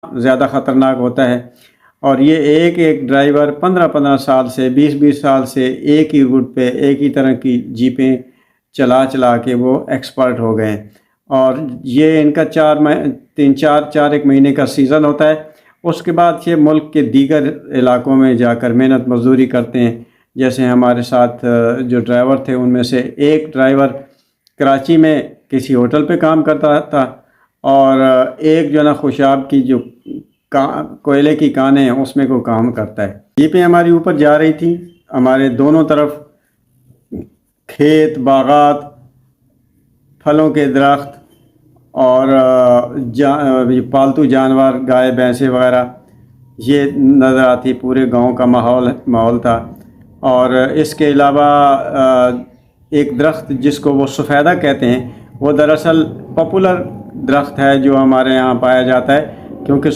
زیادہ خطرناک ہوتا ہے، اور یہ ایک ڈرائیور 15 سال سے 20 سال سے ایک ہی روٹ پہ ایک ہی طرح کی جیپیں چلا کے وہ ایکسپرٹ ہو گئے ہیں۔ اور یہ ان کا 4 مہینے کا سیزن ہوتا ہے، اس کے بعد یہ ملک کے دیگر علاقوں میں جا کر محنت مزدوری کرتے ہیں۔ جیسے ہمارے ساتھ جو ڈرائیور تھے ان میں سے ایک ڈرائیور کراچی میں کسی ہوٹل پہ کام کرتا تھا، اور ایک جو ہے نا خوشاب کی جو کوئلے کی کانیں ہیں اس میں کو کام کرتا ہے۔ جیپیں ہماری اوپر جا رہی تھیں، ہمارے دونوں طرف کھیت، باغات، پھلوں کے درخت اور پالتو جانور، گائے بھینسیں وغیرہ یہ نظر آتی، پورے گاؤں کا ماحول تھا۔ اور اس کے علاوہ ایک درخت جس کو وہ سفیدہ کہتے ہیں، وہ دراصل پاپولر درخت ہے جو ہمارے یہاں پایا جاتا ہے، کیونکہ